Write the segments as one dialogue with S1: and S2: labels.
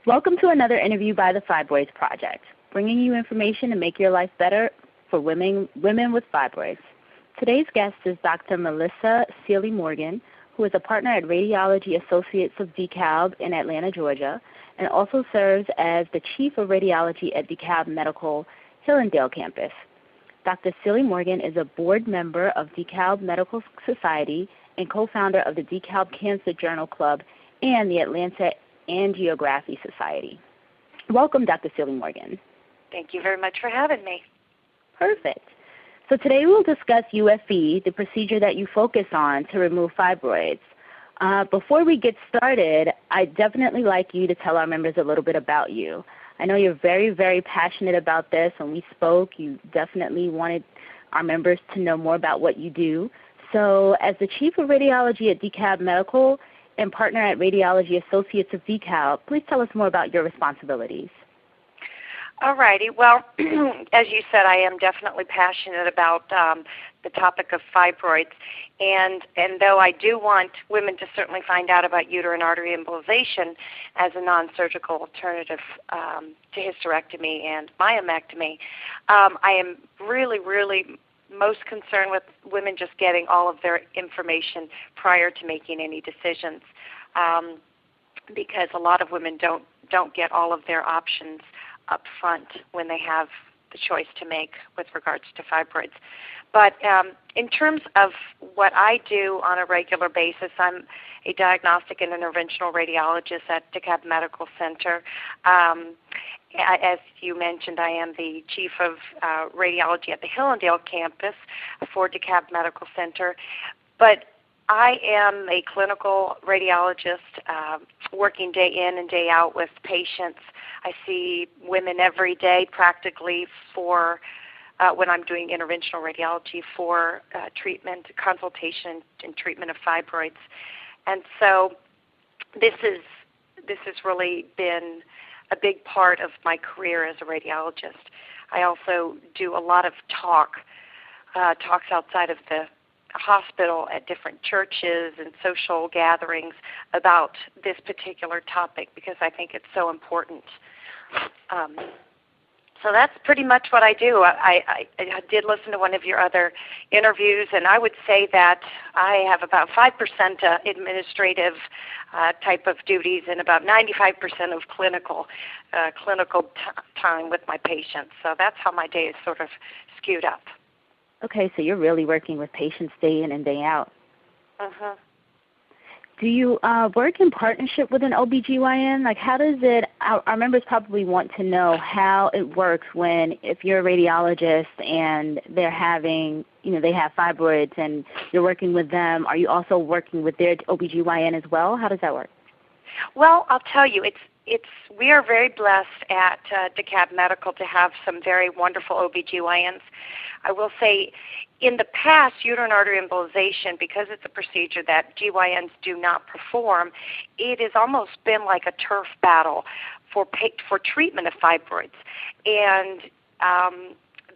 S1: Welcome to another interview by the Fibroids Project, bringing you information to make your life better for women with fibroids. Today's guest is Dr. Melissa Sealy-Morgan, who is a partner at Radiology Associates of Dekalb in Atlanta, Georgia, and also serves as the Chief of Radiology at Dekalb Medical Hillandale campus. Dr. Sealy-Morgan is a board member of Dekalb Medical Society and co-founder of the Dekalb Cancer Journal Club and the Atlanta Angiography Society. Welcome, Dr. Sealy-Morgan.
S2: Thank you very much for having me.
S1: Perfect. So today we'll discuss UFE, the procedure that you focus on to remove fibroids. Before we get started, I'd definitely like you to tell our members a little bit about you. I know you're very, very passionate about this. When we spoke, you definitely wanted our members to know more about what you do. So as the Chief of Radiology at Dekalb Medical and partner at Radiology Associates of Dekalb, please tell us more about your responsibilities.
S2: All righty. Well, as you said, I am definitely passionate about the topic of fibroids. And though I do want women to certainly find out about uterine artery embolization as a non-surgical alternative to hysterectomy and myomectomy, I am really, really most concerned with women just getting all of their information prior to making any decisions, because a lot of women don't get all of their options up front when they have the choice to make with regards to fibroids. But in terms of what I do on a regular basis, I'm a diagnostic and interventional radiologist at Dekalb Medical Center. As you mentioned, I am the Chief of Radiology at the Hillandale campus for Dekalb Medical Center. But I am a clinical radiologist working day in and day out with patients. I see women every day practically for when I'm doing interventional radiology for treatment, consultation, and treatment of fibroids. And so this has really been a big part of my career as a radiologist. I also do a lot of talks outside of the hospital at different churches and social gatherings about this particular topic because I think it's so important. So that's pretty much what I do. I did listen to one of your other interviews, and I would say that I have about 5% administrative type of duties and about 95% of clinical time with my patients. So that's how my day is sort of skewed up.
S1: Okay, so you're really working with patients day in and day out.
S2: Uh-huh.
S1: Do you work in partnership with an OBGYN? Like, how does it, our members probably want to know how it works when, if you're a radiologist and they're having, they have fibroids and you're working with them, are you also working with their OBGYN as well? How does that work?
S2: Well, I'll tell you, we are very blessed at Dekalb Medical to have some very wonderful OBGYNs. I will say, in the past, uterine artery embolization, because it's a procedure that GYNs do not perform, it has almost been like a turf battle for treatment of fibroids. And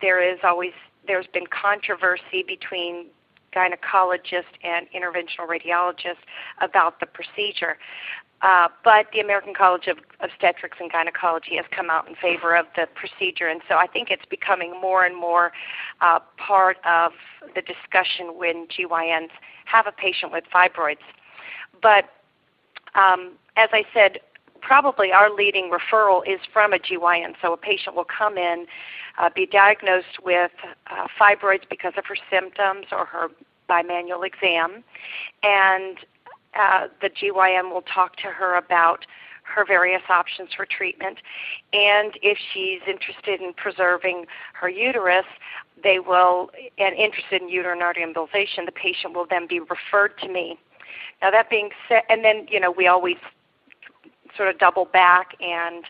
S2: there's been controversy between gynecologists and interventional radiologists about the procedure. But the American College of Obstetrics and Gynecology has come out in favor of the procedure, and so I think it's becoming more and more part of the discussion when GYNs have a patient with fibroids. But as I said, probably our leading referral is from a GYN, so a patient will come in, be diagnosed with fibroids because of her symptoms or her bimanual exam, and the GYN will talk to her about her various options for treatment, and if she's interested in preserving her uterus, and interested in uterine artery embolization, the patient will then be referred to me. Now that being said, and then we always sort of double back and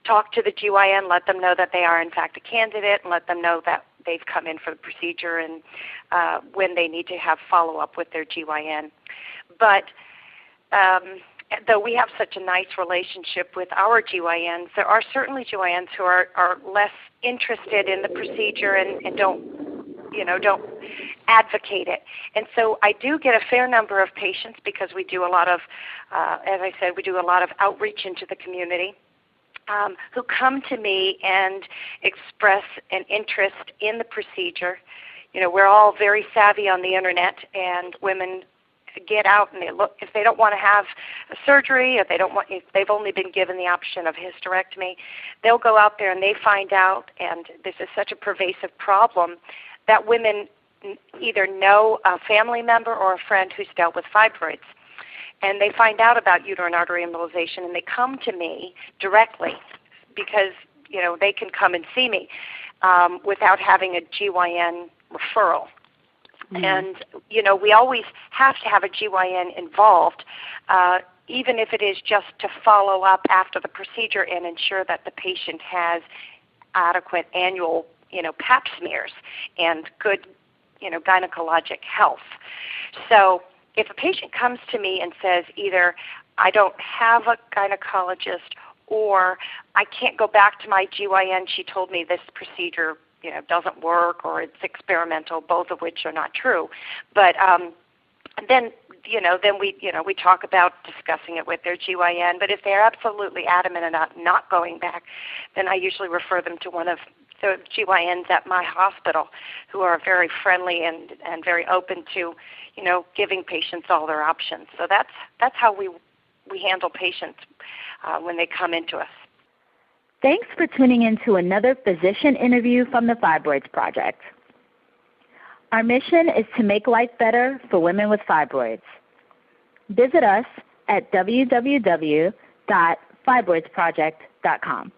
S2: talk to the GYN, let them know that they are in fact a candidate, and let them know that they've come in for the procedure and when they need to have follow-up with their GYN. But though we have such a nice relationship with our GYNs, there are certainly GYNs who are less interested in the procedure and don't advocate it. And so I do get a fair number of patients because we do a lot of, as I said, we do a lot of outreach into the community. Who come to me and express an interest in the procedure. You know, we're all very savvy on the internet, and women get out and they look. If they don't want to have a surgery, if they've only been given the option of hysterectomy, they'll go out there and they find out. And this is such a pervasive problem that women either know a family member or a friend who's dealt with fibroids. And they find out about uterine artery embolization, and they come to me directly because, you know, they can come and see me without having a GYN referral. Mm-hmm. And, you know, we always have to have a GYN involved, even if it is just to follow up after the procedure and ensure that the patient has adequate annual, you know, pap smears and good, you know, gynecologic health. So if a patient comes to me and says either I don't have a gynecologist or I can't go back to my GYN, she told me this procedure, you know, doesn't work or it's experimental, both of which are not true. But then we talk about discussing it with their GYN. But if they're absolutely adamant about not going back, then I usually refer them to one of the GYNs at my hospital who are very friendly and very open to, you know, giving patients all their options. So that's how we handle patients when they come into us.
S1: Thanks for tuning in to another physician interview from the Fibroids Project. Our mission is to make life better for women with fibroids. Visit us at www.fibroidsproject.com.